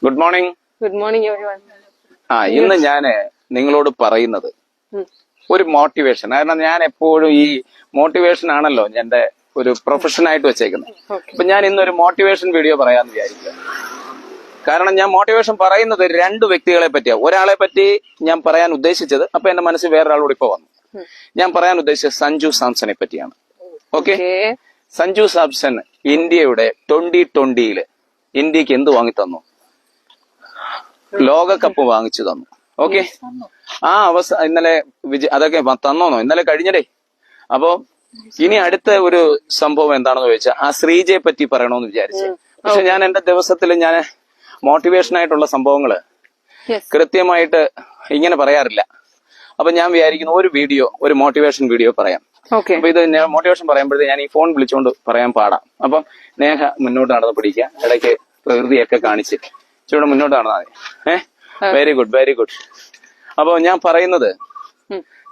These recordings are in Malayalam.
Good morning. Good morning everyone. ഇന്ന് ഞാൻ നിങ്ങളോട് പറയുന്നത് ഒരു മോട്ടിവേഷൻ. കാരണം ഞാൻ എപ്പോഴും ഈ മോട്ടിവേഷൻ ആണല്ലോ എന്റെ ഒരു പ്രൊഫഷൻ ആയിട്ട് വെച്ചേക്കുന്നത്. അപ്പൊ ഞാൻ ഇന്നൊരു മോട്ടിവേഷൻ വീഡിയോ പറയാന്ന് വിചാരിക്കുക. കാരണം ഞാൻ മോട്ടിവേഷൻ പറയുന്നത് രണ്ട് വ്യക്തികളെ പറ്റിയാ. ഒരാളെ പറ്റി ഞാൻ പറയാൻ ഉദ്ദേശിച്ചത്, അപ്പൊ എന്റെ മനസ്സിൽ വേറൊരാളോട് ഇപ്പൊ വന്നു. ഞാൻ പറയാൻ ഉദ്ദേശിച്ചത് സഞ്ജു സാംസനെ പറ്റിയാണ്. ഓക്കെ, സഞ്ജു സാംസൺ ഇന്ത്യയുടെ 2020 ഇന്ത്യക്ക് എന്ത് വാങ്ങി തന്നു? ലോകകപ്പ് വാങ്ങിച്ചു തന്നു. ഓക്കെ, ആ ഇന്നലെ അതൊക്കെ തന്നോന്നോ? ഇന്നലെ കഴിഞ്ഞടേ. അപ്പോ ഇനി അടുത്ത ഒരു സംഭവം എന്താണെന്ന് ചോദിച്ചാൽ ആ ശ്രീജയെ പറ്റി പറയണമെന്ന് വിചാരിച്ചു. പക്ഷെ ഞാൻ എന്റെ ദിവസത്തിൽ ഞാൻ മോട്ടിവേഷൻ ആയിട്ടുള്ള സംഭവങ്ങള് കൃത്യമായിട്ട് ഇങ്ങനെ പറയാറില്ല. അപ്പൊ ഞാൻ വിചാരിക്കുന്നു ഒരു മോട്ടിവേഷൻ വീഡിയോ പറയാം. അപ്പൊ ഇത് മോട്ടിവേഷൻ പറയുമ്പോഴേ ഞാൻ ഈ ഫോൺ വിളിച്ചുകൊണ്ട് പറയാൻ പാടാം. അപ്പം നേഹ മുന്നോട്ട് നടന്ന് പിടിക്കുക, ഇടയ്ക്ക് പ്രകൃതിയൊക്കെ കാണിച്ച് ചൂടെ മുന്നോട്ട് നടന്നാൽ മതി. Very good, very good. അപ്പൊ ഞാൻ പറയുന്നത്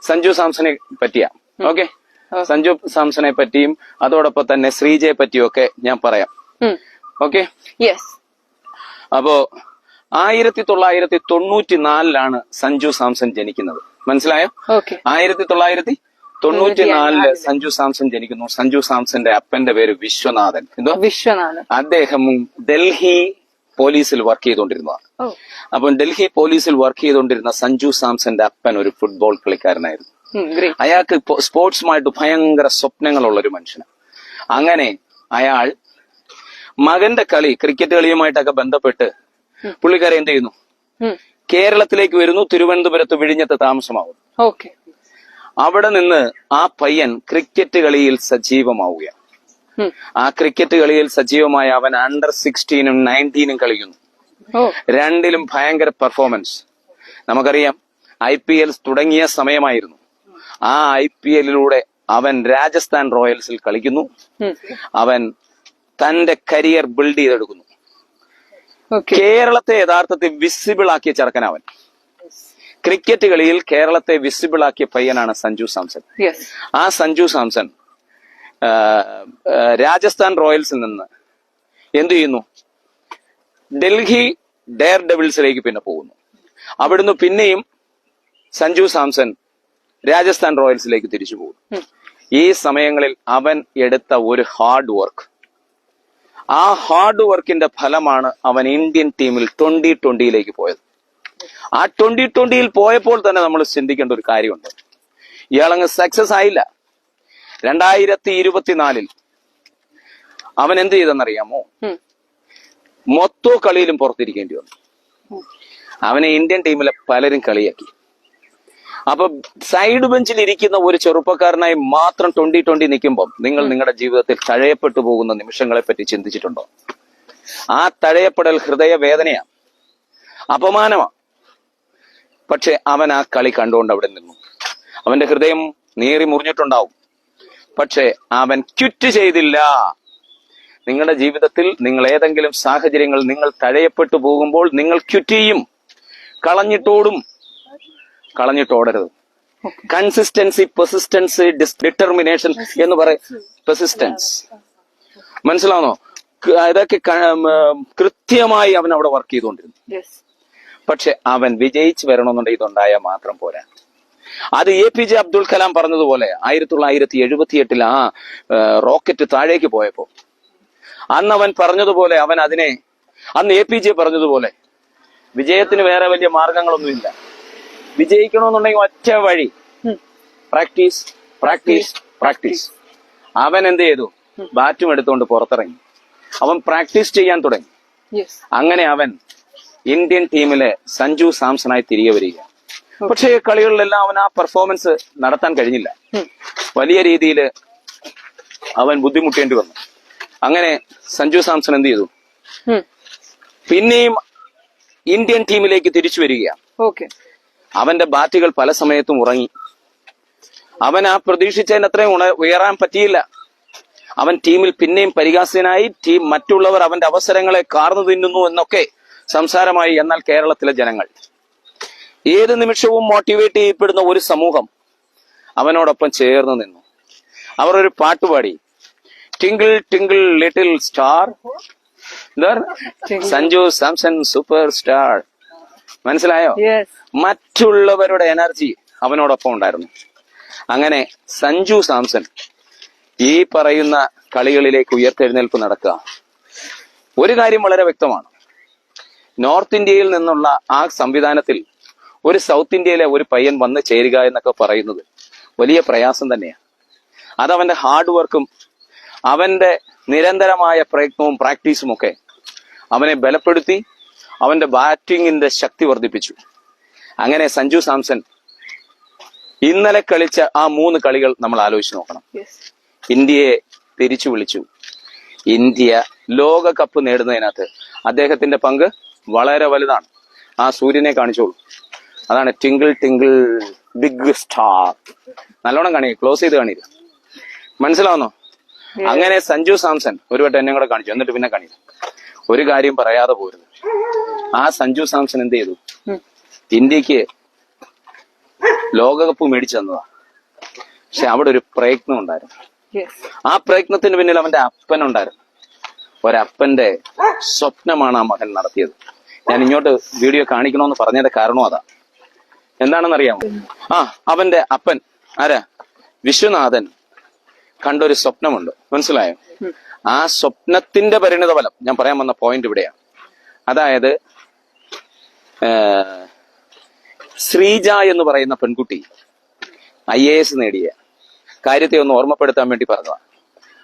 സഞ്ജു സാംസനെ പറ്റിയാ. ഓക്കെ, സഞ്ജു സാംസനെ പറ്റിയും അതോടൊപ്പം തന്നെ ശ്രീജയെ പറ്റിയും ഒക്കെ ഞാൻ പറയാം. ഓക്കെ, അപ്പോ 1994 സഞ്ജു സാംസൺ ജനിക്കുന്നത്. മനസ്സിലായോ? 1994 സഞ്ജു സാംസൺ ജനിക്കുന്നു. സഞ്ജു സാംസന്റെ അപ്പന്റെ പേര് വിശ്വനാഥൻ. എന്തോ വിശ്വനാഥൻ. അദ്ദേഹം ഡൽഹി പോലീസിൽ വർക്ക് ചെയ്തുകൊണ്ടിരുന്നതാണ്. അപ്പം ഡൽഹി പോലീസിൽ വർക്ക് ചെയ്തുകൊണ്ടിരുന്ന സഞ്ജു സാംസന്റെ അപ്പൻ ഒരു ഫുട്ബോൾ കളിക്കാരനായിരുന്നു. അയാൾക്ക് സ്പോർട്സുമായിട്ട് ഭയങ്കര സ്വപ്നങ്ങളുള്ള ഒരു മനുഷ്യനാണ്. അങ്ങനെ അയാൾ മകന്റെ ക്രിക്കറ്റ് കളിയുമായിട്ടൊക്കെ ബന്ധപ്പെട്ട് പുള്ളിക്കാരെ എന്ത് ചെയ്യുന്നു? കേരളത്തിലേക്ക് വരുന്നു. തിരുവനന്തപുരത്ത് വിഴിഞ്ഞത്ത് താമസമാകും. അവിടെ നിന്ന് ആ പയ്യൻ ക്രിക്കറ്റ് കളിയിൽ സജീവമാവുകയാണ്. ആ ക്രിക്കറ്റ് കളിയിൽ സജീവമായ അവൻ അണ്ടർ 16 19 കളിക്കുന്നു. രണ്ടിലും ഭയങ്കര പെർഫോമൻസ്. നമുക്കറിയാം IPL തുടങ്ങിയ സമയമായിരുന്നു. ആ IPL അവൻ രാജസ്ഥാൻ റോയൽസിൽ കളിക്കുന്നു. അവൻ തന്റെ കരിയർ ബിൽഡ് ചെയ്തെടുക്കുന്നു. കേരളത്തെ യഥാർത്ഥത്തിൽ വിസിബിൾ ആക്കിയ ചെറുക്കനവൻ. ക്രിക്കറ്റ് കളിയിൽ കേരളത്തെ വിസിബിൾ ആക്കിയ പയ്യനാണ് സഞ്ജു സാംസൺ. ആ സഞ്ജു സാംസൺ രാജസ്ഥാൻ റോയൽസിൽ നിന്ന് എന്തു ചെയ്യുന്നു? ഡൽഹി ഡെയർ ഡെവിൾസിലേക്ക് പിന്നെ പോകുന്നു. അവിടുന്ന് പിന്നെയും സഞ്ജു സാംസൺ രാജസ്ഥാൻ റോയൽസിലേക്ക് തിരിച്ചു പോകുന്നു. ഈ സമയങ്ങളിൽ അവൻ എടുത്ത ഒരു ഹാർഡ് വർക്ക്, ആ ഹാർഡ് വർക്കിന്റെ ഫലമാണ് അവൻ ഇന്ത്യൻ ടീമിൽ 2020 പോയത്. ആ 2020 പോയപ്പോൾ തന്നെ നമ്മൾ ചിന്തിക്കേണ്ട ഒരു കാര്യമുണ്ട്. ഇയാളങ്ങ് സക്സസ് ആയില്ല. 2024 അവൻ എന്ത് ചെയ്തെന്നറിയാമോ? മൊത്തം കളിയിലും പുറത്തിരിക്കേണ്ടി വന്നു. അവനെ ഇന്ത്യൻ ടീമിലെ പലരും കളിയാക്കി. അപ്പൊ സൈഡ് ബെഞ്ചിൽ ഇരിക്കുന്ന ഒരു ചെറുപ്പക്കാരനായി മാത്രം 2020 നിൽക്കുമ്പോൾ നിങ്ങൾ നിങ്ങളുടെ ജീവിതത്തിൽ തഴയപ്പെട്ടു പോകുന്ന നിമിഷങ്ങളെ പറ്റി ചിന്തിച്ചിട്ടുണ്ടോ? ആ തഴയപ്പെടൽ ഹൃദയവേദനയാണ്, അപമാനമാണ്. പക്ഷെ അവൻ ആ കളി കണ്ടുകൊണ്ട് അവിടെ നിന്നു. അവന്റെ ഹൃദയം നീറി മുറിഞ്ഞിട്ടുണ്ടാവും, പക്ഷെ അവൻ ക്വിറ്റ് ചെയ്തില്ല. നിങ്ങളുടെ ജീവിതത്തിൽ നിങ്ങൾ ഏതെങ്കിലും സാഹചര്യങ്ങൾ നിങ്ങൾ തഴയപ്പെട്ടു പോകുമ്പോൾ നിങ്ങൾ ക്വിറ്റ് ചെയ്യും. കളഞ്ഞിട്ടോടരുത്. കൺസിസ്റ്റൻസി, പെർസിസ്റ്റൻസി, ഡിറ്റർമിനേഷൻ എന്ന് പറയും. പെർസിസ്റ്റൻസ് മനസ്സിലാണോ? ഇതൊക്കെ കൃത്യമായി അവൻ അവിടെ വർക്ക് ചെയ്തുകൊണ്ടിരുന്നു. പക്ഷെ അവൻ വിജയിച്ചു വരണമെന്നുണ്ടെങ്കിൽ ഇതുണ്ടായാൽ മാത്രം പോരാ. അത് APJ അബ്ദുൽ കലാം പറഞ്ഞതുപോലെ 1978 ആ റോക്കറ്റ് താഴേക്ക് പോയപ്പോ അന്ന് അവൻ പറഞ്ഞതുപോലെ അന്ന് APJ പറഞ്ഞതുപോലെ വിജയത്തിന് വേറെ വലിയ മാർഗങ്ങളൊന്നുമില്ല. വിജയിക്കണമെന്നുണ്ടെങ്കിൽ ഒറ്റ വഴി, പ്രാക്ടീസ്, പ്രാക്ടീസ്, പ്രാക്ടീസ്. അവൻ എന്ത് ചെയ്തു? ബാറ്റും എടുത്തുകൊണ്ട് പുറത്തിറങ്ങി. അവൻ പ്രാക്ടീസ് ചെയ്യാൻ തുടങ്ങി. അങ്ങനെ അവൻ ഇന്ത്യൻ ടീമിലെ സഞ്ജു സാംസണായി തിരികെ വരിക. പക്ഷേ കളികളിലെല്ലാം അവൻ ആ പെർഫോമൻസ് നടത്താൻ കഴിഞ്ഞില്ല. വലിയ രീതിയിൽ അവൻ ബുദ്ധിമുട്ടേണ്ടി വന്നു. അങ്ങനെ സഞ്ജു സാംസൺ എന്ത് ചെയ്തു? പിന്നെയും ഇന്ത്യൻ ടീമിലേക്ക് തിരിച്ചു വരികയാണ്. അവന്റെ ബാറ്റുകൾ പല സമയത്തും ഉറങ്ങി. അവൻ ആ പ്രതീക്ഷിച്ചതിന് അത്രയും ഉയരാൻ പറ്റിയില്ല. അവൻ ടീമിൽ പിന്നെയും പരിഹാസ്യനായി. മറ്റുള്ളവർ അവന്റെ അവസരങ്ങളെ കാർന്നു തിന്നുന്നു എന്നൊക്കെ സംസാരമായി. എന്നാൽ കേരളത്തിലെ ജനങ്ങൾ, ഏത് നിമിഷവും മോട്ടിവേറ്റ് ചെയ്യപ്പെടുന്ന ഒരു സമൂഹം അവനോടൊപ്പം ചേർന്ന് നിന്നു. അവർ ഒരു പാട്ടുപാടി, ടിങ്കിൾ ടിങ്കിൾ ലിറ്റിൽ സ്റ്റാർ എന്താ സഞ്ജു സാംസൺ സൂപ്പർ സ്റ്റാർ. മനസ്സിലായോ? മറ്റുള്ളവരുടെ എനർജി അവനോടൊപ്പം ഉണ്ടായിരുന്നു. അങ്ങനെ സഞ്ജു സാംസൺ ഈ പറയുന്ന കളികളിലേക്ക് ഉയർത്തെഴുന്നേൽപ്പ് നടക്കുക. ഒരു കാര്യം വളരെ വ്യക്തമാണ്, നോർത്ത് ഇന്ത്യയിൽ നിന്നുള്ള ആ സംവിധാനത്തിൽ ഒരു സൗത്ത് ഇന്ത്യയിലെ ഒരു പയ്യൻ വന്ന് ചേരുക എന്നൊക്കെ പറയുന്നത് വലിയ പ്രയാസം തന്നെയാണ്. അതവന്റെ ഹാർഡ് വർക്കും അവന്റെ നിരന്തരമായ പ്രയത്നവും പ്രാക്ടീസും ഒക്കെ അവനെ ബലപ്പെടുത്തി, അവന്റെ ബാറ്റിങ്ങിന്റെ ശക്തി വർദ്ധിപ്പിച്ചു. അങ്ങനെ സഞ്ജു സാംസൺ ഇന്നലെ കളിച്ച ആ 3 കളികൾ നമ്മൾ ആലോചിച്ച് നോക്കണം. ഇന്ത്യയെ തിരിച്ചു വിളിച്ചു. ഇന്ത്യ ലോകകപ്പ് നേടുന്നതിനകത്ത് അദ്ദേഹത്തിന്റെ പങ്ക് വളരെ വലുതാണ്. ആ സൂര്യനെ കാണിച്ചോളൂ, അതാണ് ടിങ്കിൾ ടിങ്കിൾ ബിഗ് സ്റ്റാർ. നല്ലോണം കാണിക്കുക, ക്ലോസ് ചെയ്ത് കാണിക്കുക. മനസ്സിലാവുന്നോ? അങ്ങനെ സഞ്ജു സാംസൺ ഒരു വട്ടം എന്നെ കൂടെ കാണിച്ചു, എന്നിട്ട് പിന്നെ കാണിച്ചു. ഒരു കാര്യം പറയാതെ പോരുത്, ആ സഞ്ജു സാംസൺ എന്ത് ചെയ്തു? ഇന്ത്യക്ക് ലോകകപ്പ് മേടിച്ചു തന്നതാ. പക്ഷെ അവിടെ ഒരു പ്രയത്നം ഉണ്ടായിരുന്നു. ആ പ്രയത്നത്തിന് പിന്നിൽ അവന്റെ അപ്പനുണ്ടായിരുന്നു. ഒരപ്പന്റെ സ്വപ്നമാണ് ആ മകൻ നടത്തിയത്. ഞാൻ ഇങ്ങോട്ട് വീഡിയോ കാണിക്കണമെന്ന് പറഞ്ഞതിന്റെ കാരണം അതാ. എന്താണെന്നറിയാമോ? അവന്റെ അപ്പൻ ആരാ? വിശ്വനാഥൻ കണ്ടൊരു സ്വപ്നമുണ്ട്. മനസ്സിലായോ? ആ സ്വപ്നത്തിന്റെ പരിണിത ഫലം ഞാൻ പറയാൻ വന്ന പോയിന്റ് ഇവിടെയാണ്. അതായത് ശ്രീജ എന്ന് പറയുന്ന പെൺകുട്ടി IAS നേടിയ കാര്യത്തെ ഒന്ന് ഓർമ്മപ്പെടുത്താൻ വേണ്ടി പറഞ്ഞതാണ്.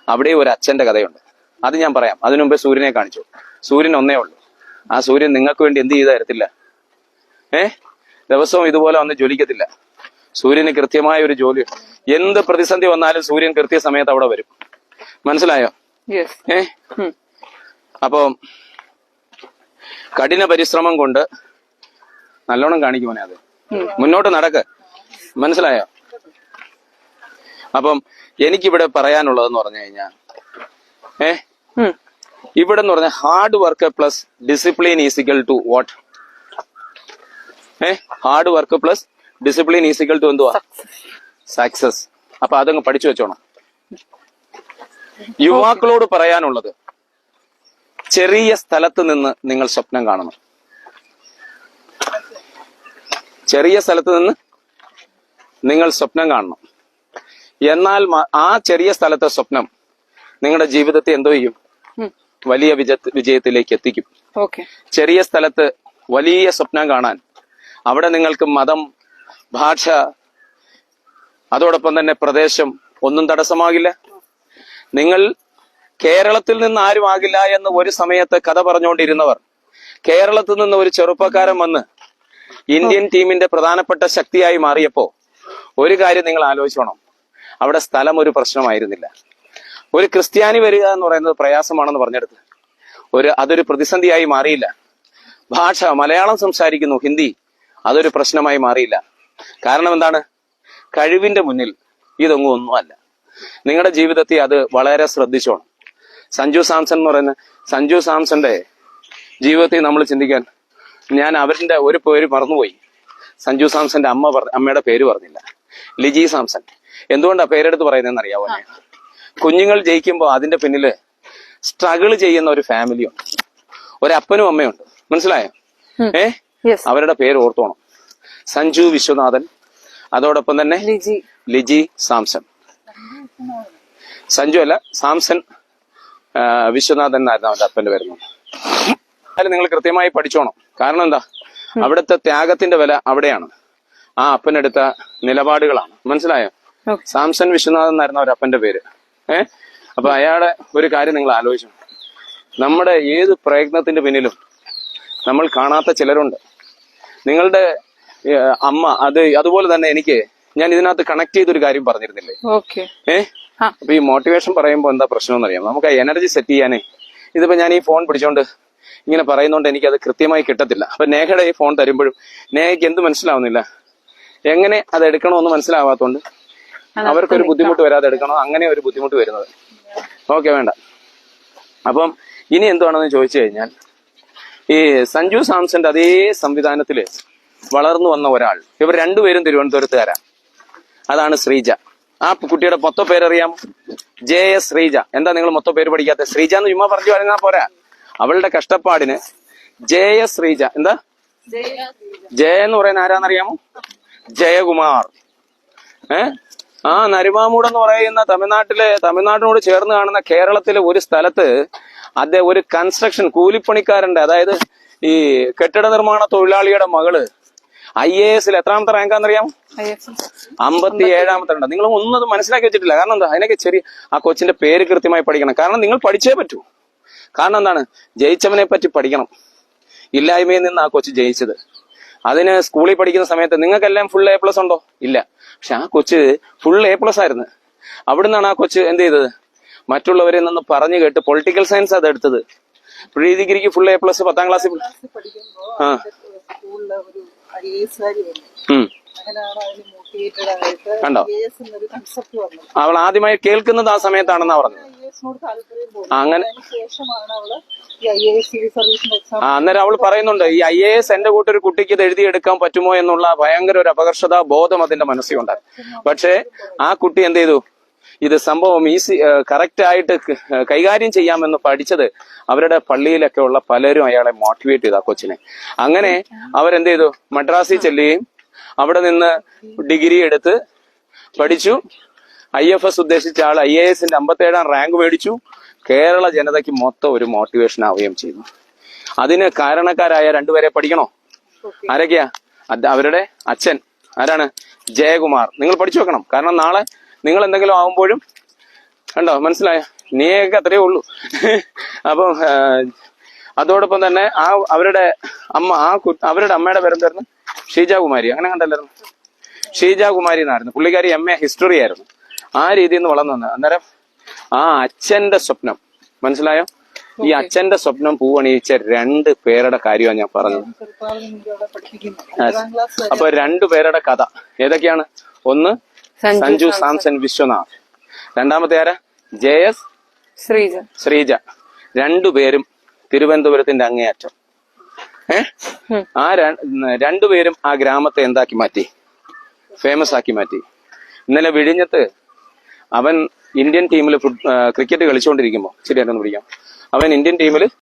അവിടെ ഒരു അച്ഛന്റെ കഥയുണ്ട്, അത് ഞാൻ പറയാം. അതിനു മുമ്പേ സൂര്യനെ കാണിച്ചു. സൂര്യൻ ഒന്നേ ഉള്ളൂ. ആ സൂര്യൻ നിങ്ങൾക്ക് വേണ്ടി എന്ത് ചെയ്തു തരത്തില്ല? ദിവസവും ഇതുപോലെ വന്ന് ജ്വലിക്കത്തില്ല. സൂര്യന് കൃത്യമായ ഒരു ജോലിയുണ്ട്. എന്ത് പ്രതിസന്ധി വന്നാലും സൂര്യൻ കൃത്യസമയത്ത് അവിടെ വരും. മനസ്സിലായോ? അപ്പൊ കഠിന പരിശ്രമം കൊണ്ട് നല്ലോണം കാണിക്കുമോനെ അത് മുന്നോട്ട് നടക്ക്. മനസ്സിലായോ? അപ്പം എനിക്കിവിടെ പറയാനുള്ളതെന്ന് പറഞ്ഞു കഴിഞ്ഞാൽ ഇവിടെ എന്ന് പറഞ്ഞാൽ hard work plus discipline is equal to what? Hard work plus discipline is equal to എന്തുവാ? സക്സസ്. അപ്പൊ അതങ്ങ് പഠിച്ചു വെച്ചോണം. യുവാക്കളോട് പറയാനുള്ളത്, ചെറിയ സ്ഥലത്ത് നിന്ന് നിങ്ങൾ സ്വപ്നം കാണണം. ചെറിയ സ്ഥലത്ത് നിന്ന് നിങ്ങൾ സ്വപ്നം കാണണം. എന്നാൽ ആ ചെറിയ സ്ഥലത്തെ സ്വപ്നം നിങ്ങളുടെ ജീവിതത്തെ എന്തോ ചെയ്യും? വലിയ വിജയത്തിലേക്ക് എത്തിക്കും. ചെറിയ സ്ഥലത്ത് വലിയ സ്വപ്നം കാണാൻ അവിടെ നിങ്ങൾക്ക് മതം, ഭാഷ, അതോടൊപ്പം തന്നെ പ്രദേശം ഒന്നും തടസ്സമാകില്ല. നിങ്ങൾ കേരളത്തിൽ നിന്ന് ആരും ആകില്ല എന്ന് ഒരു സമയത്ത് കഥ പറഞ്ഞുകൊണ്ടിരുന്നവർ, കേരളത്തിൽ നിന്ന് ഒരു ചെറുപ്പക്കാരൻ വന്ന് ഇന്ത്യൻ ടീമിന്റെ പ്രധാനപ്പെട്ട ശക്തിയായി മാറിയപ്പോ ഒരു കാര്യം നിങ്ങൾ ആലോചിച്ചോണം, അവിടെ സ്ഥലം ഒരു പ്രശ്നമായിരുന്നില്ല. ഒരു ക്രിസ്ത്യാനി വരിക എന്ന് പറയുന്നത് പ്രയാസമാണെന്ന് പറഞ്ഞെടുത്ത് അതൊരു പ്രതിസന്ധിയായി മാറിയില്ല. ഭാഷ, മലയാളം സംസാരിക്കുന്നു, ഹിന്ദി, അതൊരു പ്രശ്നമായി മാറിയില്ല. കാരണം എന്താണ്? കഴിവിന്റെ മുന്നിൽ ഇതൊന്നും ഒന്നുമല്ല. നിങ്ങളുടെ ജീവിതത്തെ അത് വളരെ ശ്രദ്ധിച്ചോണം. സഞ്ജു സാംസൺ എന്ന് പറയുന്ന സഞ്ജു സാംസന്റെ ജീവിതത്തിൽ നമ്മൾ ചിന്തിക്കാൻ, ഞാൻ അവരുടെ ഒരു പേര് മറന്നുപോയി. സഞ്ജു സാംസന്റെ അമ്മയുടെ പേര് പറഞ്ഞില്ല, ലിജി സാംസൺ. എന്തുകൊണ്ടാ പേരെടുത്ത് പറയുന്നതെന്ന് അറിയാവോ? കുഞ്ഞുങ്ങൾ ജയിക്കുമ്പോൾ അതിന്റെ പിന്നില് സ്ട്രഗിൾ ചെയ്യുന്ന ഒരു ഫാമിലിയുണ്ട്, ഒരപ്പനും അമ്മയുണ്ട്. മനസ്സിലായോ? അവരുടെ പേര് ഓർത്തോണം. സഞ്ജു വിശ്വനാഥൻ, അതോടൊപ്പം തന്നെ ലിജി സാംസൺ. സഞ്ജു അല്ല, സാംസൺ വിശ്വനാഥൻ എന്നായിരുന്നു അവന്റെ അപ്പന്റെ പേര്. അതിൽ നിങ്ങൾ കൃത്യമായി പഠിച്ചോണം. കാരണം എന്താ? അവിടുത്തെ ത്യാഗത്തിന്റെ വില അവിടെയാണ്. ആ അപ്പനെടുത്ത നിലപാടുകളാണ്. മനസ്സിലായോ? സാംസൺ വിശ്വനാഥൻ എന്നായിരുന്നു അവരുടെ അപ്പന്റെ പേര്. അപ്പൊ അയാളെ ഒരു കാര്യം നിങ്ങൾ ആലോചിച്ചു. നമ്മുടെ ഏത് പ്രയത്നത്തിന്റെ പിന്നിലും നമ്മൾ കാണാത്ത ചിലരുണ്ട്. നിങ്ങളുടെ അമ്മ അതുപോലെ തന്നെ ഞാൻ ഇതിനകത്ത് കണക്ട് ചെയ്തൊരു കാര്യം പറഞ്ഞിരുന്നില്ലേ? അപ്പൊ ഈ മോട്ടിവേഷൻ പറയുമ്പോൾ എന്താ പ്രശ്നം എന്നറിയാം? നമുക്ക് ആ എനർജി സെറ്റ് ചെയ്യാനേ, ഇതിപ്പോ ഞാൻ ഈ ഫോൺ പിടിച്ചോണ്ട് ഇങ്ങനെ പറയുന്നോണ്ട് എനിക്കത് കൃത്യമായി കിട്ടത്തില്ല. അപ്പൊ നേഹയുടെ ഈ ഫോൺ തരുമ്പോഴും നേഹയ്ക്ക് എന്ത് മനസ്സിലാവുന്നില്ല, എങ്ങനെ അത് എടുക്കണമെന്ന് മനസ്സിലാവാത്തോണ്ട് അവർക്കൊരു ബുദ്ധിമുട്ട് വരാതെ എടുക്കണോ, അങ്ങനെ ഒരു ബുദ്ധിമുട്ട് വരുന്നത്. വേണ്ട. അപ്പം ഇനി എന്തുവാണെന്ന് ചോദിച്ചു കഴിഞ്ഞാൽ, ഈ സഞ്ജു സാംസന്റെ അതേ സംവിധാനത്തില് വളർന്നു വന്ന ഒരാൾ, ഇവർ രണ്ടുപേരും തിരുവനന്തപുരത്തുകാരാണ്. അതാണ് ശ്രീജ. ആ കുട്ടിയുടെ മൊത്തം പേരറിയാമോ? JS ശ്രീജ. എന്താ നിങ്ങൾ മൊത്തം പേര് പഠിക്കാത്ത? ശ്രീജ എന്ന് ചുമ്മാ പറഞ്ഞു പറയുന്ന പോരാ, അവളുടെ കഷ്ടപ്പാടിന് ജയ ശ്രീജ, എന്താ ജയ എന്ന് പറയുന്ന ആരാന്നറിയാമോ? ജയകുമാർ. ആ നരിമാമൂട് എന്ന് പറയുന്ന തമിഴ്നാട്ടിനോട് ചേർന്ന് കാണുന്ന കേരളത്തിലെ ഒരു സ്ഥലത്ത് അദ്ദേഹം ഒരു കൺസ്ട്രക്ഷൻ കൂലിപ്പണിക്കാരന്റെ, അതായത് ഈ കെട്ടിട നിർമ്മാണ തൊഴിലാളിയുടെ മകള് IAS എത്രാമത്തെ റാങ്കാന്നറിയാമോ? 57ാമത്തെ റാങ്ക്. നിങ്ങൾ ഒന്നും അത് മനസ്സിലാക്കി വെച്ചിട്ടില്ല. കാരണം എന്താ? അതിനൊക്കെ ആ കൊച്ചിന്റെ പേര് കൃത്യമായി പഠിക്കണം. കാരണം നിങ്ങൾ പഠിച്ചേ പറ്റൂ. കാരണം എന്താണ്? ജയിച്ചവനെ പറ്റി പഠിക്കണം. ഇല്ലായ്മയിൽ നിന്ന് ആ കൊച്ചു ജയിച്ചത്. അതിന് സ്കൂളിൽ പഠിക്കുന്ന സമയത്ത് നിങ്ങൾക്കെല്ലാം ഫുൾ A+ ഉണ്ടോ? ഇല്ല. പക്ഷെ ആ കൊച്ച് ഫുൾ A+ ആയിരുന്നു. അവിടുന്നാണ് ആ കൊച്ച് എന്ത് ചെയ്തത്? മറ്റുള്ളവരിൽ നിന്ന് പറഞ്ഞു കേട്ട് പൊളിറ്റിക്കൽ സയൻസ് അത് എടുത്തത്. പ്രീ ഡിഗ്രിക്ക് ഫുൾ A+, 10ാം ക്ലാസ്സിൽ. കണ്ടോ? അവൾ ആദ്യമായി കേൾക്കുന്നത് ആ സമയത്താണെന്നാ പറഞ്ഞത്. അങ്ങനെ അന്നേരം അവൾ പറയുന്നുണ്ട്, ഈ IAS എന്റെ കൂട്ടൊരു കുട്ടിക്ക് ഇത് എഴുതിയെടുക്കാൻ പറ്റുമോ എന്നുള്ള ഭയങ്കര ഒരു അപകർഷതാ ബോധം അതിന്റെ മനസ്സിലുണ്ടായി. പക്ഷെ ആ കുട്ടി എന്ത് ചെയ്തു? ഇത് സംഭവം കറക്റ്റ് ആയിട്ട് കൈകാര്യം ചെയ്യാമെന്ന് പഠിച്ചത് അവരുടെ പള്ളിയിലൊക്കെ ഉള്ള പലരും അയാളെ മോട്ടിവേറ്റ് ചെയ്തു, ആ കൊച്ചിനെ. അങ്ങനെ അവരെന്ത് ചെയ്തു? മദ്രാസിൽ ചെല്ലുകയും അവിടെ നിന്ന് ഡിഗ്രി എടുത്ത് പഠിച്ചു. IFS ഉദ്ദേശിച്ച ആൾ IAS 57ാം റാങ്ക് മേടിച്ചു. കേരള ജനതയ്ക്ക് മൊത്തം ഒരു മോട്ടിവേഷൻ ആവുകയും ചെയ്തു. അതിന് കാരണക്കാരായ രണ്ടുപേരെ പഠിക്കണോ? ആരൊക്കെയാ? അവരുടെ അച്ഛൻ ആരാണ്? ജയകുമാർ. നിങ്ങൾ പഠിച്ചു വെക്കണം. കാരണം നാളെ നിങ്ങൾ എന്തെങ്കിലും ആവുമ്പോഴും കണ്ടോ, മനസ്സിലായോ? നീയൊക്കെ അത്രയേ ഉള്ളൂ. അപ്പം അതോടൊപ്പം തന്നെ അവരുടെ അമ്മ, അവരുടെ അമ്മയുടെ പേരെന്തായിരുന്നു? ഷീജാകുമാരി. അങ്ങനെ കണ്ടല്ലായിരുന്നു? ഷീജാകുമാരി എന്നായിരുന്നു. പുള്ളിക്കാരി MA ഹിസ്റ്ററി ആയിരുന്നു. ആ രീതിയിൽ നിന്ന് വളർന്നു വന്നത്. അന്നേരം ആ അച്ഛന്റെ സ്വപ്നം, മനസ്സിലായോ? ഈ അച്ഛന്റെ സ്വപ്നം പൂവണിയിച്ച 2 പേരുടെ കാര്യമാണ് ഞാൻ പറഞ്ഞത്. അപ്പൊ 2 പേരുടെ കഥ ഏതൊക്കെയാണ്? ഒന്ന് സഞ്ജു സാംസൺ വിശ്വനാഥ്, രണ്ടാമത്തെ ആരാ? JS ശ്രീജ. 2 പേരും തിരുവനന്തപുരത്തിന്റെ അങ്ങേയറ്റം. ആ 2 പേരും ആ ഗ്രാമത്തെ എന്താക്കി മാറ്റി? ഫേമസ് ആക്കി മാറ്റി. ഇന്നലെ വിഴിഞ്ഞത്ത് അവൻ ഇന്ത്യൻ ടീമിൽ ക്രിക്കറ്റ് കളിച്ചുകൊണ്ടിരിക്കുമ്പോ, ശരിയായിരുന്നു പിടിക്കാം, അവൻ ഇന്ത്യൻ ടീമിൽ